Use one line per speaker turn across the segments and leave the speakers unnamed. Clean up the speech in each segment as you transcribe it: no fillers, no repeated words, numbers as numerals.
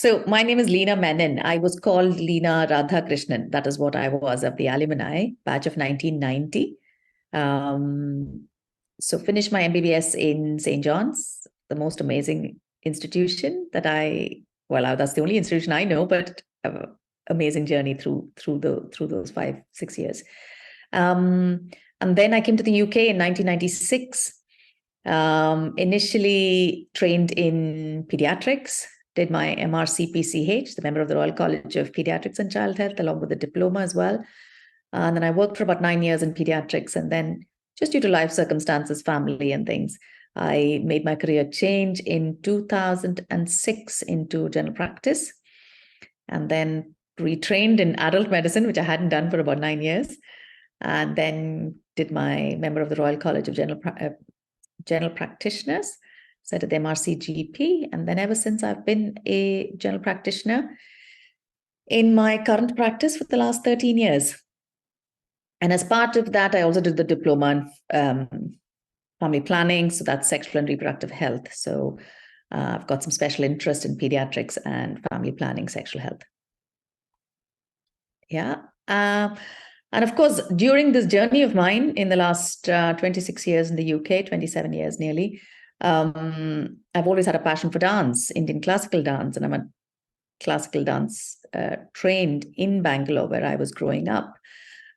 So my name is Leena Menon. I was called Leena Radhakrishnan. That is what I was of the alumni batch of 1990. So finished my MBBS in St. John's, the most amazing institution that that's the only institution I know, but amazing journey through those 5-6 years. And then I came to the UK in 1996. Initially trained in pediatrics, did my MRCPCH, the member of the Royal College of Pediatrics and Child Health, along with the diploma as well. And then I worked for about 9 years in pediatrics. And then just due to life circumstances, family and things, I made my career change in 2006 into general practice, and then retrained in adult medicine, which I hadn't done for about 9 years. And then did my member of the Royal College of General Practitioners, so I did the MRCGP, and then ever since I've been a general practitioner in my current practice for the last 13 years. And as part of that, I also did the diploma in family planning, so that's sexual and reproductive health. So I've got some special interest in pediatrics and family planning, sexual health. Yeah. And of course, during this journey of mine in the last 26 years in the UK, 27 years nearly, I've always had a passion for dance, Indian classical dance, and I'm a classical dance trained in Bangalore, where I was growing up.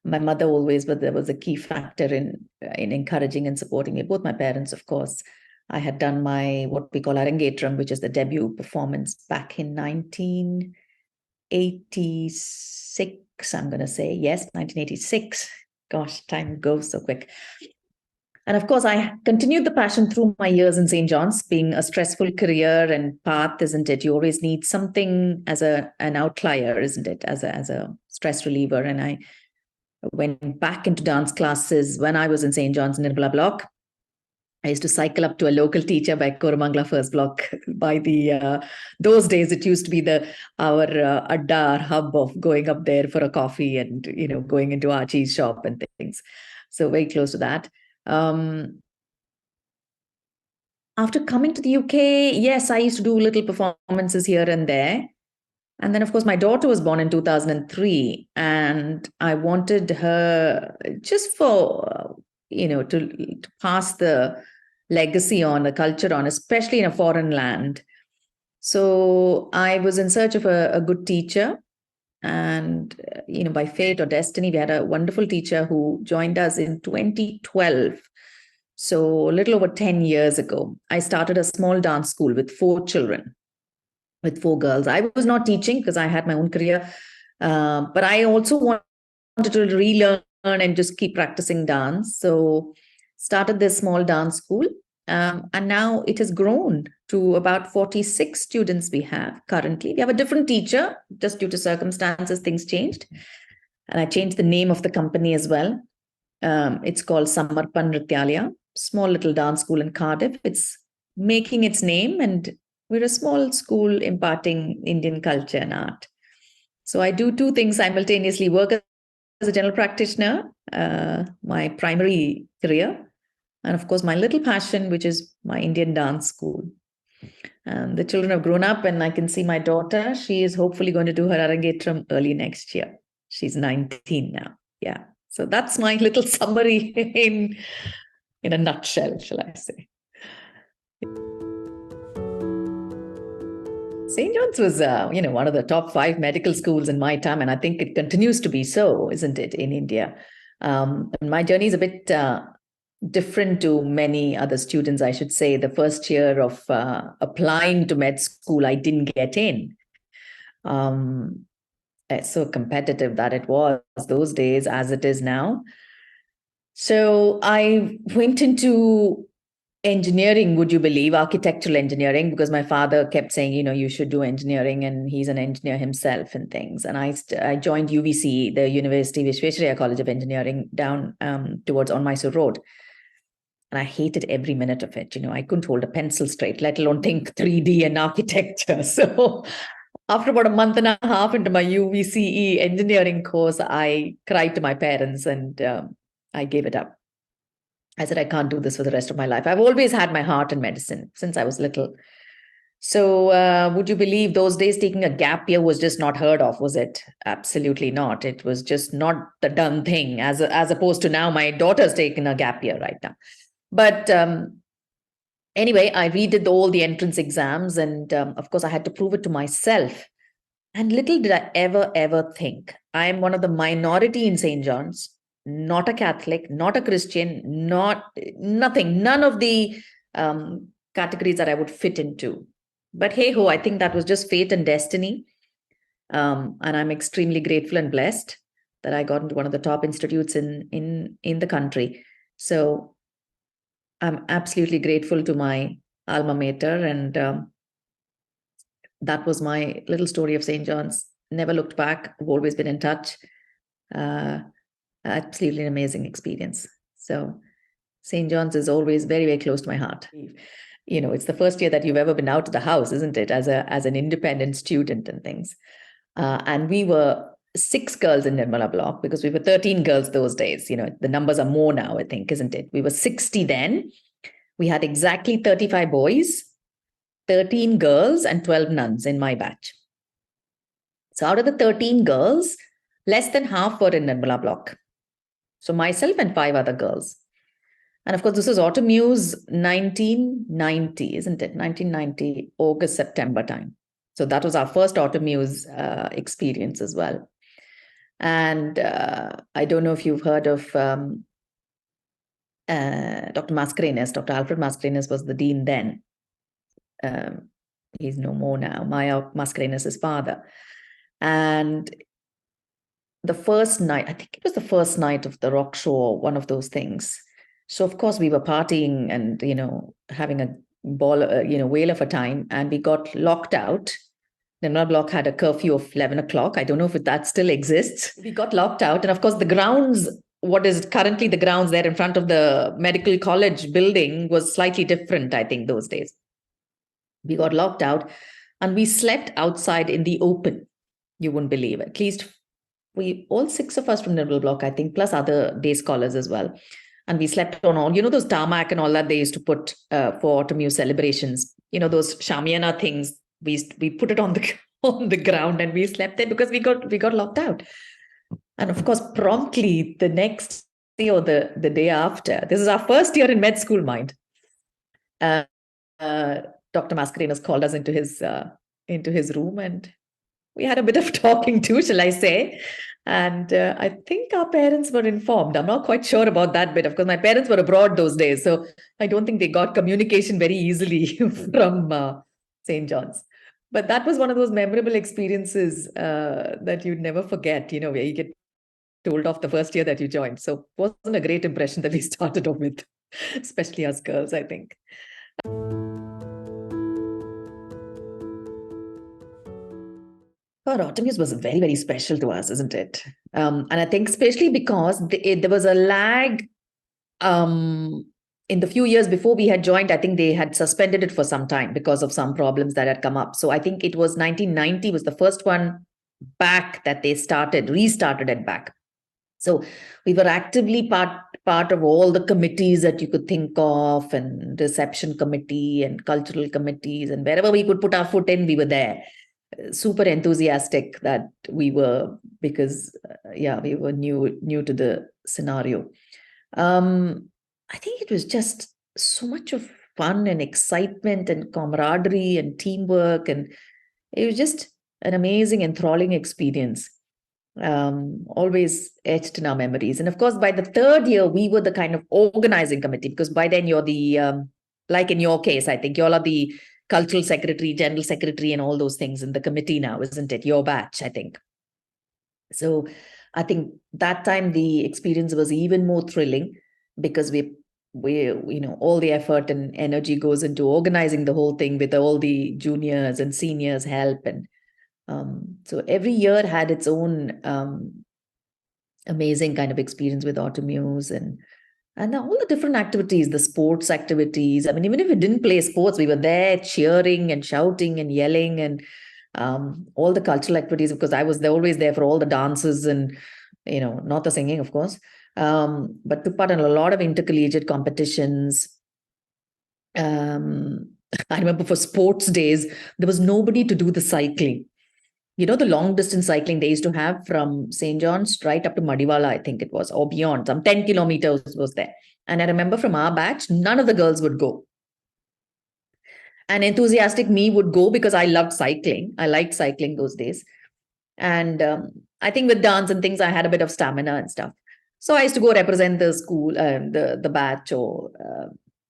My mother always, but there was a key factor in encouraging and supporting me. Both my parents, of course. I had done my what we call Arangetram, which is the debut performance back in 1986. I'm going to say, yes, 1986. Gosh, time goes so quick. And of course, I continued the passion through my years in St. John's, being a stressful career and path, isn't it? You always need something as an outlier, isn't it? As a stress reliever. And I went back into dance classes when I was in St. John's in Nirmala Block. I used to cycle up to a local teacher by Koramangala First Block. By the those days, it used to be our adda, our hub of going up there for a coffee and going into Archie's shop and things. So very close to that. After coming to the UK, yes, I used to do little performances here and there. And then, of course, my daughter was born in 2003, and I wanted her just for, to pass the legacy on, the culture on, especially in a foreign land. So I was in search of a good teacher. And, by fate or destiny, we had a wonderful teacher who joined us in 2012. So a little over 10 years ago, I started a small dance school with 4 children, with 4 girls. I was not teaching because I had my own career, but I also wanted to relearn and just keep practicing dance. So started this small dance school, and now it has grown to about 46 students we have currently. We have a different teacher, just due to circumstances, things changed. And I changed the name of the company as well. It's called Samarpan Nrityalaya, small little dance school in Cardiff. It's making its name, and we're a small school imparting Indian culture and art. So I do 2 things simultaneously: work as a general practitioner, my primary career, and of course my little passion, which is my Indian dance school. The children have grown up, and I can see my daughter. She is hopefully going to do her Arangetram early next year. She's 19 now. Yeah. So that's my little summary in a nutshell, shall I say. St. John's was, one of the top 5 medical schools in my time, and I think it continues to be so, isn't it, in India? And my journey is a bit different to many other students, I should say. The first year of applying to med school, I didn't get in. It's so competitive that it was those days, as it is now. So I went into engineering, would you believe, architectural engineering, because my father kept saying, you should do engineering, and he's an engineer himself and things. And I joined UVC, the University Visvesvaraya College of Engineering, down towards on Mysore Road. And I hated every minute of it. I couldn't hold a pencil straight, let alone think 3D and architecture. So after about a month and a half into my UVCE engineering course, I cried to my parents and I gave it up. I said, I can't do this for the rest of my life. I've always had my heart in medicine since I was little. So, would you believe those days taking a gap year was just not heard of, was it? Absolutely not. It was just not the done thing, as opposed to now my daughter's taking a gap year right now. But anyway, I redid all the entrance exams, and of course, I had to prove it to myself. And little did I ever think I am one of the minority in St. John's, not a Catholic, not a Christian, not nothing, none of the categories that I would fit into. But hey ho, I think that was just fate and destiny. And I'm extremely grateful and blessed that I got into one of the top institutes in the country. So I'm absolutely grateful to my alma mater, and that was my little story of St. John's. Never looked back. I've always been in touch. Uh, Absolutely an amazing experience. So St. John's is always very, very close to my heart. You know, it's the first year that you've ever been out of the house, isn't it? As an independent student and things. And we were 6 girls in Nirmala block because we were 13 girls those days. You know, the numbers are more now, I think, isn't it? We were 60 then. We had exactly 35 boys, 13 girls, and 12 nuns in my batch. So out of the 13 girls, less than half were in Nirmala block. So myself and 5 other girls. And of course, this is Autumn Muse 1990, isn't it? 1990, August, September time. So that was our first Autumn Muse experience as well. And I don't know if you've heard of Dr. Mascarenhas. Dr. Alfred Mascarenhas was the dean then. He's no more now. Maya Mascarenhas' father. And the first night, I think it was the first night of the rock show or one of those things. So of course we were partying and, you know, having a ball, whale of a time, and we got locked out. The Nirmala block had a curfew of 11 o'clock. I don't know if that still exists. We got locked out. And of course the grounds, what is currently the grounds there in front of the medical college building, was slightly different, I think, those days. We got locked out and we slept outside in the open. You wouldn't believe it. At least we, all 6 of us from Nirmal block, I think, plus other day scholars as well. And we slept on all, you know, those tarmac and all that they used to put for Autumn Muse celebrations. You know, those shamiana things. We put it on the on the ground and we slept there because we got locked out. And of course, promptly the next day or the day after, this is our first year in med school, mind. Dr. Mascarenhas called us into his room, and we had a bit of talking too, shall I say. And I think our parents were informed. I'm not quite sure about that bit. Of course, my parents were abroad those days, so I don't think they got communication very easily from St. John's. But that was one of those memorable experiences that you'd never forget, you know, where you get told off the first year that you joined. So it wasn't a great impression that we started off with, especially us girls, I think. God, Autumn Muse was very, very special to us, isn't it? And I think especially because there was a lag in the few years before we had joined. I think they had suspended it for some time because of some problems that had come up. So I think it was 1990 was the first one back that they restarted it back. So we were actively part of all the committees that you could think of, and reception committee and cultural committees, and wherever we could put our foot in, we were there. Super enthusiastic that we were, because we were new to the scenario. I think it was just so much of fun and excitement and camaraderie and teamwork, and it was just an amazing, enthralling experience. Always etched in our memories. And of course, by the 3rd year, we were the kind of organizing committee, because by then you're the, like in your case, I think you all are the cultural secretary, general secretary, and all those things in the committee now, isn't it? Your batch, I think. So I think that time the experience was even more thrilling, because we you know, all the effort and energy goes into organizing the whole thing with all the juniors and seniors help. And so every year had its own amazing kind of experience with Autumn Muse, and all the different activities, the sports activities. I mean, even if we didn't play sports, we were there cheering and shouting and yelling, and all the cultural activities, because I was always there for all the dances and, you know, not the singing, of course, but took part in a lot of intercollegiate competitions. I remember for sports days, there was nobody to do the cycling. The long distance cycling they used to have from St. John's right up to Madiwala, I think it was, or beyond, some 10 kilometers was there. And I remember from our batch, none of the girls would go. And enthusiastic me would go because I loved cycling. I liked cycling those days. And I think with dance and things, I had a bit of stamina and stuff. So I used to go represent the school, the batch, or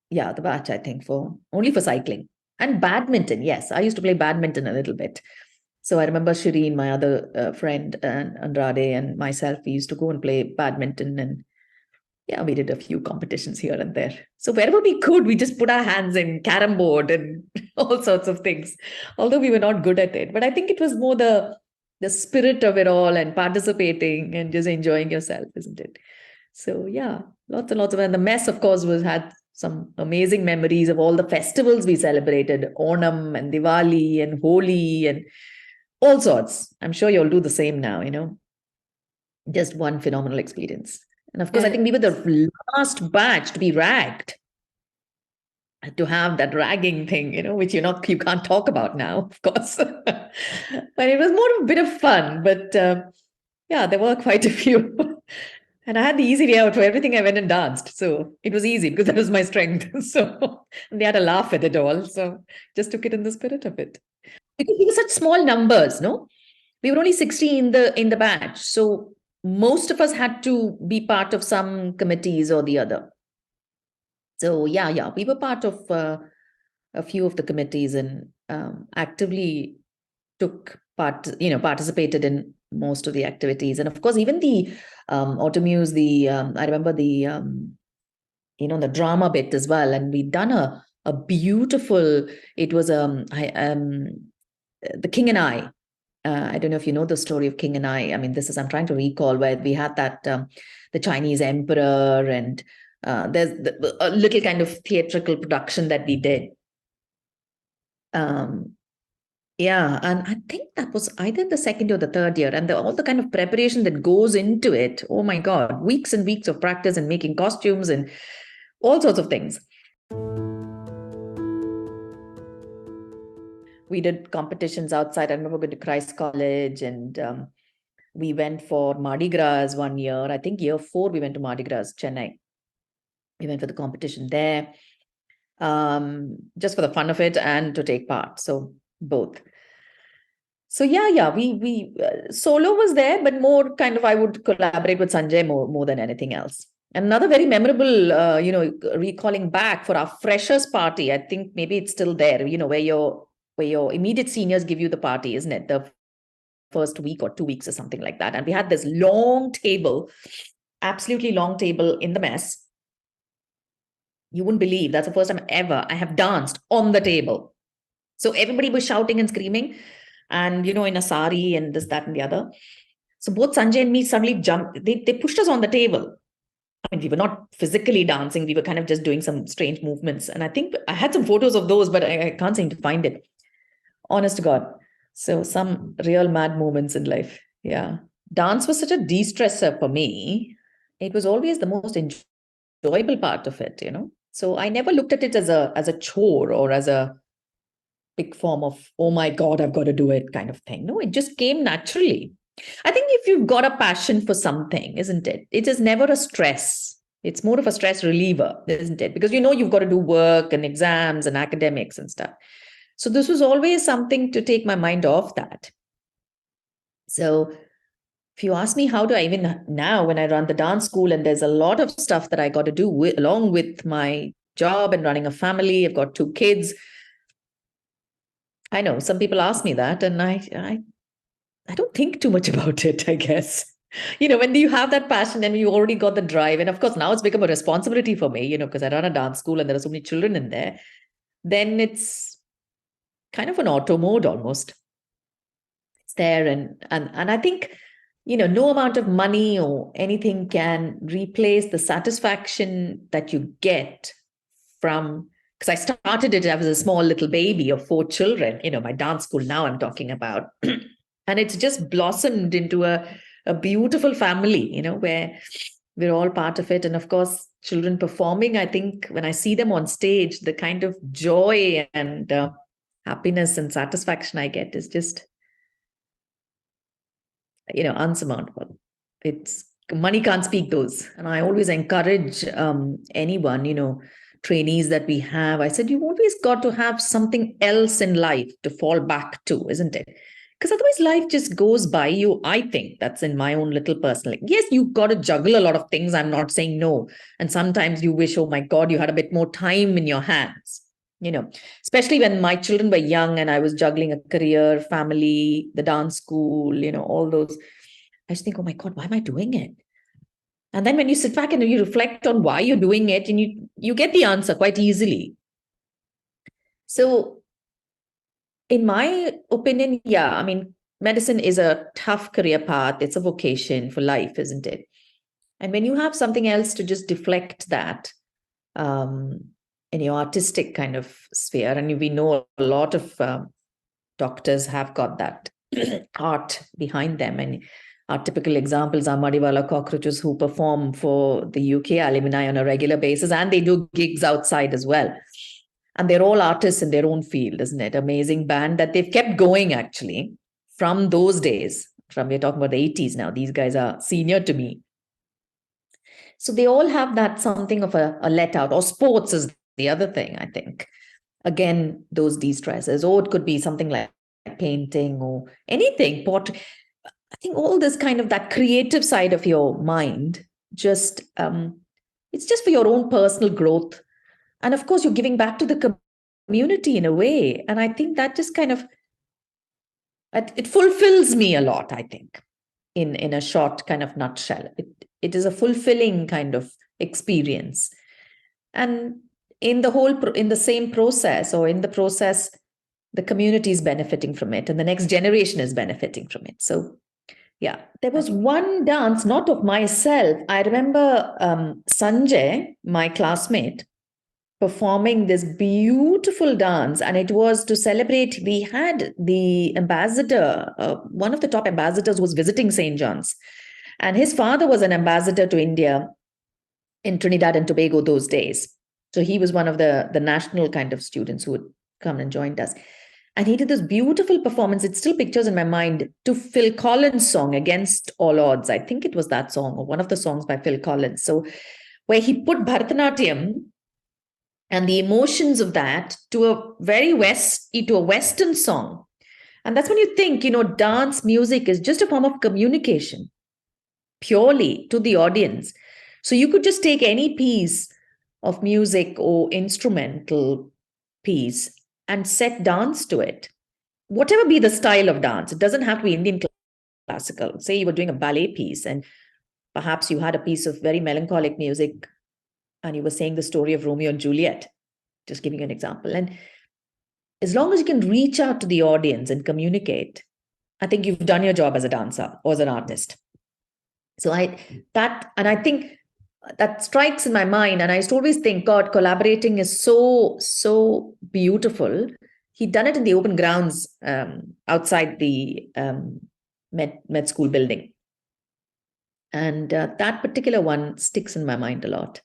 the batch, I think, for only for cycling. And badminton, yes, I used to play badminton a little bit. So I remember Shireen, my other friend, and Andrade and myself, we used to go and play badminton. And yeah, we did a few competitions here and there. So wherever we could, we just put our hands in carom board and all sorts of things, although we were not good at it. But I think it was more the spirit of it all and participating and just enjoying yourself, isn't it? So yeah, lots and lots of, and the mess, of course, had some amazing memories of all the festivals we celebrated, Onam and Diwali and Holi and all sorts. I'm sure you'll do the same now, just one phenomenal experience. And of course, I think we were the last batch to be ragged, to have that ragging thing, which you can't talk about now, of course. But it was more a bit of fun. But yeah, there were quite a few. And I had the easy way out for everything. I went and danced. So it was easy because that was my strength. So they had a laugh at it all. So just took it in the spirit of it. Because we were such small numbers, no? We were only 60 in the batch. So most of us had to be part of some committees or the other. So yeah, we were part of a few of the committees and actively took part, participated in most of the activities. And of course, even the Automuse, I remember the drama bit as well. And we'd done a beautiful, it was The King and I don't know if you know the story of King and I. I mean, I'm trying to recall where we had that, the Chinese emperor, and there's a little kind of theatrical production that we did. Yeah, and I think that was either the second or the third year, and all the kind of preparation that goes into it. Oh my God, weeks and weeks of practice and making costumes and all sorts of things. We did competitions outside. I remember going to Christ College, and we went for Mardi Gras one year. I think year 4, we went to Mardi Gras, Chennai. We went for the competition there, just for the fun of it and to take part. So both. So yeah, we solo was there, but more kind of I would collaborate with Sanjay more than anything else. And another very memorable, recalling back for our freshers party. I think maybe it's still there. Where your immediate seniors give you the party, isn't it? The first week or 2 weeks or something like that. And we had this long table, absolutely long table in the mess. You wouldn't believe that's the first time ever I have danced on the table. So everybody was shouting and screaming, and in a sari and this, that, and the other. So both Sanjay and me suddenly jumped. They pushed us on the table. I mean, we were not physically dancing. We were kind of just doing some strange movements. And I think I had some photos of those, but I can't seem to find it. Honest to God. So some real mad moments in life. Yeah. Dance was such a de-stressor for me. It was always the most enjoyable part of it, So I never looked at it as a chore or as a big form of, oh my God, I've got to do it kind of thing. No, it just came naturally. I think if you've got a passion for something, isn't it? It is never a stress. It's more of a stress reliever, isn't it? Because you've got to do work and exams and academics and stuff. So this was always something to take my mind off that. So if you ask me, how do I, even now when I run the dance school, and there's a lot of stuff that I got to do along with my job and running a family, I've got 2 kids. I know some people ask me that, and I don't think too much about it, I guess. When you have that passion and you already got the drive, and of course now it's become a responsibility for me, because I run a dance school and there are so many children in there, then it's kind of an auto mode almost. It's there, and I think, no amount of money or anything can replace the satisfaction that you get from, because I started it as a small little baby of 4 children, my dance school now I'm talking about. And it's just blossomed into a beautiful family, where we're all part of it. And of course, children performing, I think when I see them on stage, the kind of joy and happiness and satisfaction I get is just, unsurmountable. It's money can't speak those. And I always encourage anyone, trainees that we have. I said, you've always got to have something else in life to fall back to, isn't it? Because otherwise life just goes by you. I think that's in my own little personal. Yes, you've got to juggle a lot of things. I'm not saying no. And sometimes you wish, oh my God, you had a bit more time in your hands. Especially when my children were young and I was juggling a career, family, the dance school, all those. I just think, oh my God, why am I doing it? And then when you sit back and you reflect on why you're doing it, and you get the answer quite easily. So in my opinion, yeah, I mean, medicine is a tough career path. It's a vocation for life, isn't it? And when you have something else to just deflect that um, in your artistic kind of sphere, and we know a lot of doctors have got that art behind them. And our typical examples are Madiwala cockroaches, who perform for the UK alumni on a regular basis, and they do gigs outside as well. And they're all artists in their own field, isn't it? Amazing band that they've kept going actually from those days. We're talking about the 80s now. These guys are senior to me. So they all have that something of a let out, or sports is the other thing, I think. Again, those de-stressors, or it could be something like painting or anything. I think all this kind of that creative side of your mind, just it's just for your own personal growth. And of course, you're giving back to the community in a way. And I think that just kind of, it fulfills me a lot, I think, in a short kind of nutshell. It is a fulfilling kind of experience. And in the same process, or in the process, the community is benefiting from it and the next generation is benefiting from it. So yeah, there was one dance, not of myself. I remember Sanjay, my classmate, performing this beautiful dance, and it was to celebrate. We had the ambassador, one of the top ambassadors was visiting St. John's, and his father was an ambassador to India in Trinidad and Tobago those days. So he was one of the national kind of students who would come and joined us. And he did this beautiful performance. It still pictures in my mind, to Phil Collins' song, Against All Odds. I think it was that song, or one of the songs by Phil Collins. So where he put Bharatanatyam and the emotions of that to a Western song. And that's when you think, dance music is just a form of communication purely to the audience. So you could just take any piece of music or instrumental piece and set dance to it, whatever be the style of dance. It doesn't have to be Indian classical. Say you were doing a ballet piece and perhaps you had a piece of very melancholic music and you were saying the story of Romeo and Juliet, just giving you an example. And as long as you can reach out to the audience and communicate, I think you've done your job as a dancer or as an artist. So I think that strikes in my mind. And I used to always think, God, collaborating is so, so beautiful. He'd done it in the open grounds outside the med school building. And that particular one sticks in my mind a lot.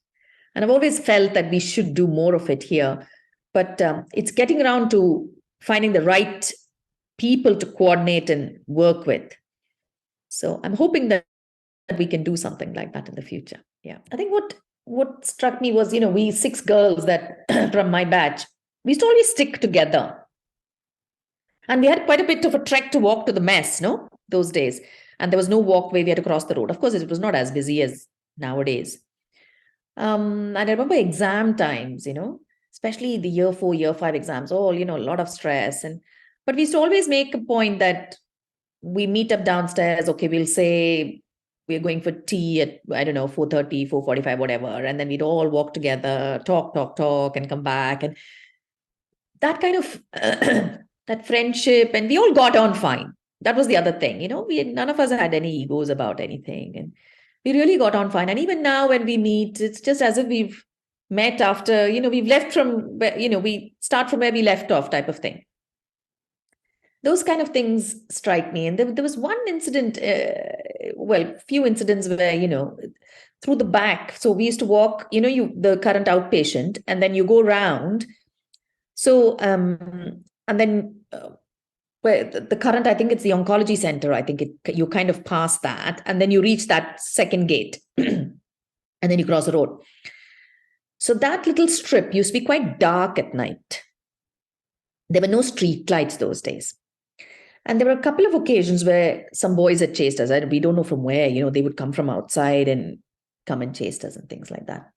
And I've always felt that we should do more of it here. But it's getting around to finding the right people to coordinate and work with. So I'm hoping that we can do something like that in the future. Yeah. I think what struck me was, we 6 girls that from my batch, we used to always stick together. And we had quite a bit of a trek to walk to the mess, those days. And there was no walkway. We had to cross the road. Of course, it was not as busy as nowadays. And I remember exam times, especially the year 4, year 5 exams, a lot of stress. But we used to always make a point that we meet up downstairs. Okay, we'll say we're going for tea at, 4:30, 4:45, whatever. And then we'd all walk together, talk, and come back. And that kind of, that friendship, and we all got on fine. That was the other thing, none of us had any egos about anything. And we really got on fine. And even now when we meet, it's just as if we've met after, we've left from, we start from where we left off type of thing. Those kind of things strike me. And there was one incident, few incidents where, through the back. So we used to walk, the current outpatient, and then you go round. So, and then where the current, I think it's the oncology center. I think you kind of pass that, and then you reach that second gate, and then you cross the road. So that little strip used to be quite dark at night. There were no street lights those days. And there were a couple of occasions where some boys had chased us. We don't know from where, they would come from outside and come and chase us and things like that.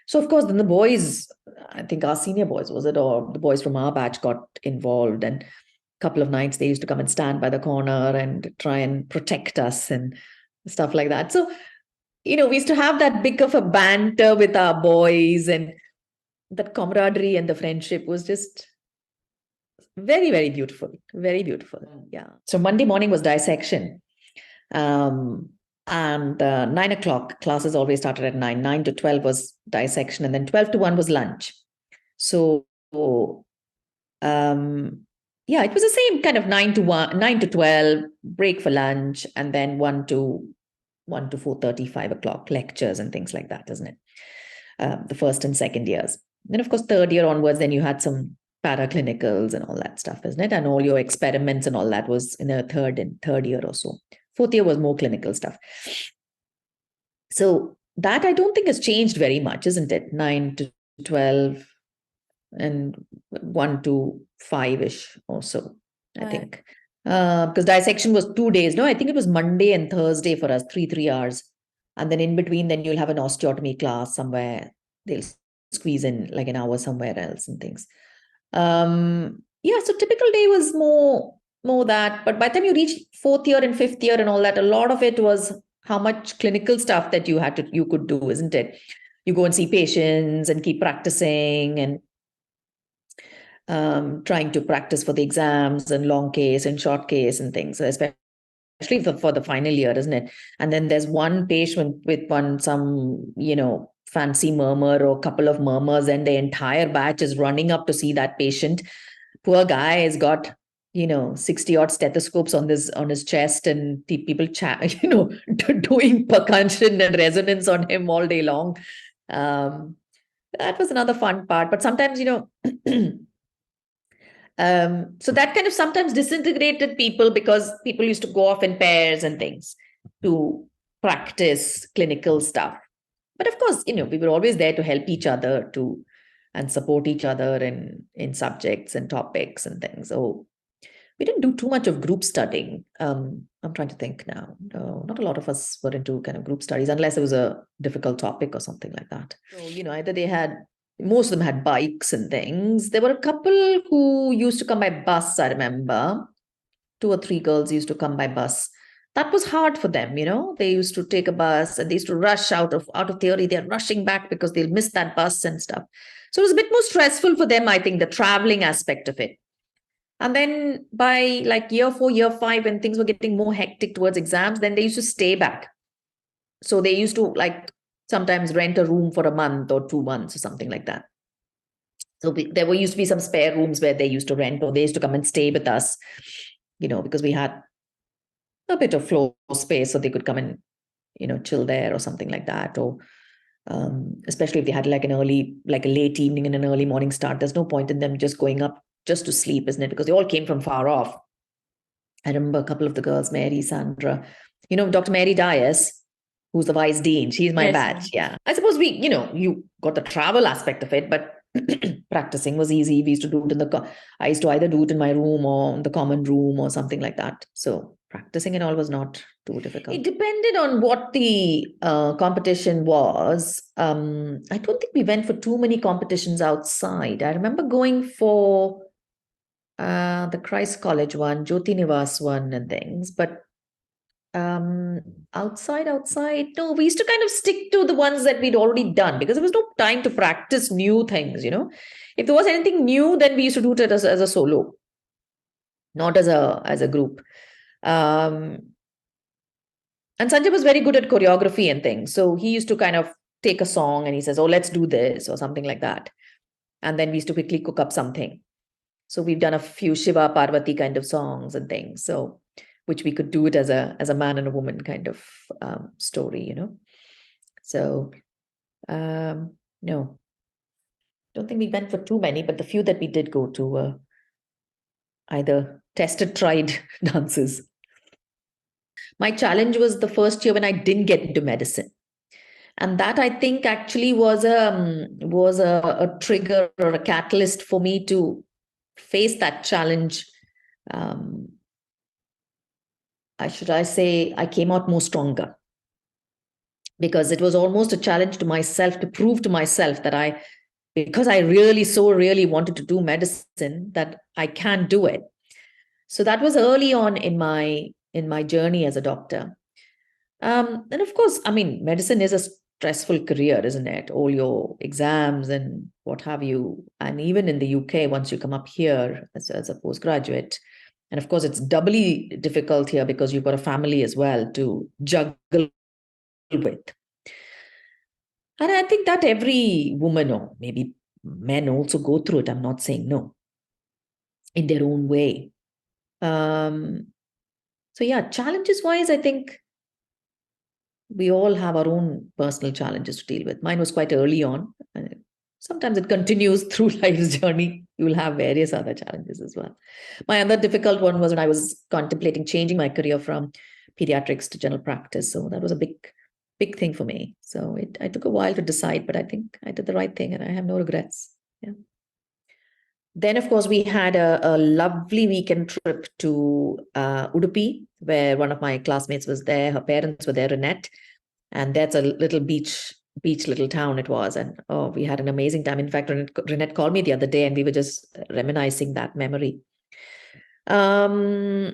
So, of course, then the boys, I think our senior boys, was it, or the boys from our batch got involved. And a couple of nights they used to come and stand by the corner and try and protect us and stuff like that. So, we used to have that bit of a banter with our boys, and that camaraderie and the friendship was just very, very beautiful. Very beautiful. Yeah. So Monday morning was dissection. And 9 o'clock, classes always started at 9. 9 to 12 was dissection, and then 12 to 1 was lunch. So, it was the same kind of 9 to 12, break for lunch, and then 1 to 4:30, 5 o'clock, lectures and things like that, isn't it? The first and second years. Then, of course, third year onwards, then you had some paraclinicals and all that stuff, isn't it? And all your experiments and all that was in the third year or so. Fourth year was more clinical stuff. So that I don't think has changed very much, isn't it? 9 to 12 and 1 to 5-ish or so, I think. Because dissection was 2 days. No, I think it was Monday and Thursday for us, 3 hours. And then in between, then you'll have an osteotomy class somewhere. They'll squeeze in like an hour somewhere else and things. So typical day was more that. But by the time you reach fourth year and fifth year and all that, a lot of it was how much clinical stuff that you could do, isn't it? You go and see patients and keep practicing and trying to practice for the exams and long case and short case and things, especially for the final year, isn't it? And then there's one patient with some fancy murmur or a couple of murmurs, and the entire batch is running up to see that patient. Poor guy has got 60 odd stethoscopes on his chest, and people doing percussion and resonance on him all day long. That was another fun part. But sometimes so that kind of sometimes disintegrated people, because people used to go off in pairs and things to practice clinical stuff. But of course, we were always there to help each other and support each other in subjects and topics and things. So we didn't do too much of group studying. I'm trying to think now. No, not a lot of us were into kind of group studies, unless it was a difficult topic or something like that. So, either most of them had bikes and things. There were a couple who used to come by bus, I remember. 2 or 3 girls used to come by bus. That was hard for them, They used to take a bus and they used to rush out of theory. They're rushing back because they'll miss that bus and stuff. So it was a bit more stressful for them, I think, the traveling aspect of it. And then by like year 4, year 5, when things were getting more hectic towards exams, then they used to stay back. So they used to sometimes rent a room for a month or 2 months or something like that. So there used to be some spare rooms where they used to rent, or they used to come and stay with us, because we had a bit of floor space, so they could come and, chill there or something like that. Or especially if they had like a late evening and an early morning start, there's no point in them just going up just to sleep, isn't it? Because they all came from far off. I remember a couple of the girls, Mary, Sandra, Dr. Mary Dias, who's the vice dean. She's my batch. Yeah. I suppose you got the travel aspect of it, but practicing was easy. We used to do it I used to either do it in my room or in the common room or something like that. So practicing and all was not too difficult. It depended on what the competition was. I don't think we went for too many competitions outside. I remember going for the Christ College one, Jyoti Nivas one and things, but outside, no, we used to kind of stick to the ones that we'd already done, because there was no time to practice new things, If there was anything new, then we used to do it as a solo, not as a group. And Sanjay was very good at choreography and things. So he used to kind of take a song and he says, oh, let's do this or something like that. And then we used to quickly cook up something. So we've done a few Shiva Parvati kind of songs and things. So which we could do it as a man and a woman kind of story, So, no, don't think we went for too many, but the few that we did go to were either tested, tried dances. My challenge was the first year when I didn't get into medicine. And that, I think, actually was a trigger or a catalyst for me to face that challenge. I say I came out more stronger, because it was almost a challenge to myself to prove to myself that because I really wanted to do medicine, that I can do it. So that was early on in my journey as a doctor. And of course, I mean, medicine is a stressful career, isn't it? All your exams and what have you. And even in the UK, once you come up here as a postgraduate, and of course, it's doubly difficult here because you've got a family as well to juggle with. And I think that every woman, or maybe men, also go through it. I'm not saying no, in their own way. So yeah, challenges wise, I think we all have our own personal challenges to deal with. Mine was quite early on. Sometimes it continues through life's journey. You will have various other challenges as well. My other difficult one was when I was contemplating changing my career from pediatrics to general practice. So that was a big thing for me. So I took a while to decide, but I think I did the right thing and I have no regrets. Yeah. Then, of course, we had a lovely weekend trip to Udupi, where one of my classmates was there. Her parents were there, Renette, and that's a little beach little town it was. And oh, we had an amazing time. In fact, Renette called me the other day, and we were just reminiscing that memory. I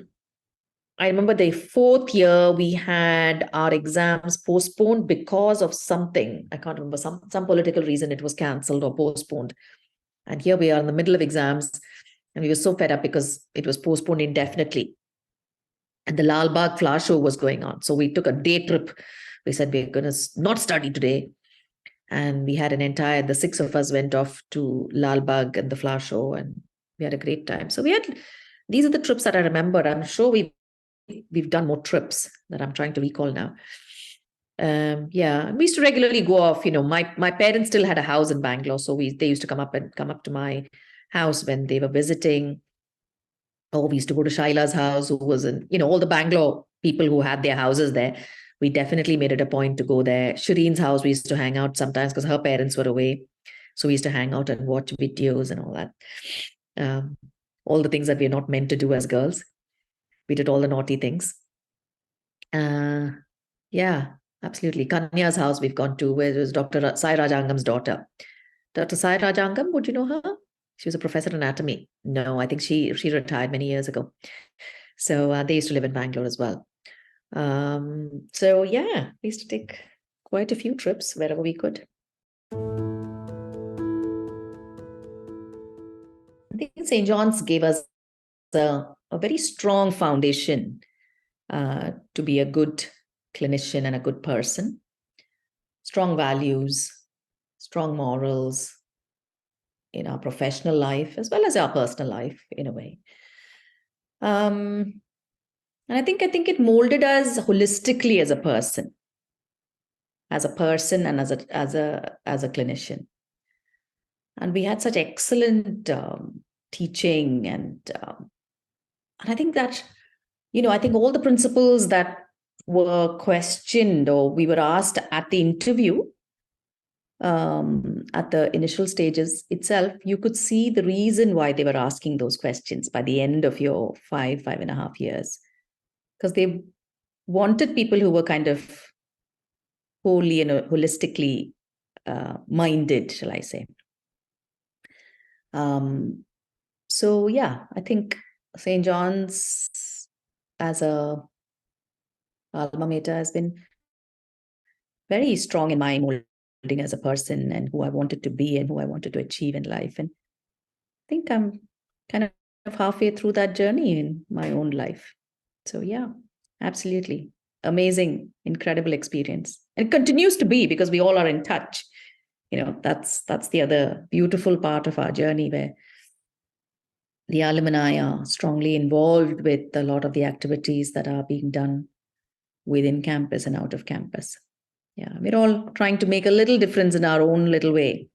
remember the fourth year we had our exams postponed because of something. I can't remember, some political reason it was cancelled or postponed. And here we are in the middle of exams, and we were so fed up because it was postponed indefinitely. And the Lal Bagh flower show was going on. So we took a day trip. We said, we're going to not study today. And we had the 6 of us went off to Lal Bagh and the flower show, and we had a great time. So these are the trips that I remember. I'm sure we've done more trips that I'm trying to recall now. Yeah, we used to regularly go off. My parents still had a house in Bangalore, so they used to come up to my house when they were visiting. Or we used to go to Shaila's house, who was in, all the Bangalore people who had their houses there. We definitely made it a point to go there. Shireen's house, we used to hang out sometimes because her parents were away. So we used to hang out and watch videos and all that. All the things that we're not meant to do as girls. We did all the naughty things. Yeah, absolutely. Kanya's house we've gone to, where was Dr. Sai Rajangam's daughter. Dr. Sai Rajangam, would you know her? She was a professor of anatomy. No, I think she retired many years ago. So they used to live in Bangalore as well. So yeah, we used to take quite a few trips wherever we could. I think St. John's gave us a very strong foundation to be a good clinician and a good person. Strong values, strong morals in our professional life as well as our personal life, in a way. And I think it molded us holistically as a person and as a clinician. And we had such excellent teaching, and I think that, I think all the principles that were questioned or we were asked at the interview, at the initial stages itself, you could see the reason why they were asking those questions by the end of your 5.5 years, because they wanted people who were kind of wholly and holistically minded, shall I say. So yeah, I think St. John's as a alma mater has been very strong in my molding as a person and who I wanted to be and who I wanted to achieve in life. And I think I'm kind of halfway through that journey in my own life. So yeah, absolutely. Amazing, incredible experience. And it continues to be, because we all are in touch. That's the other beautiful part of our journey, where the alumni are strongly involved with a lot of the activities that are being done within campus and out of campus. Yeah, we're all trying to make a little difference in our own little way.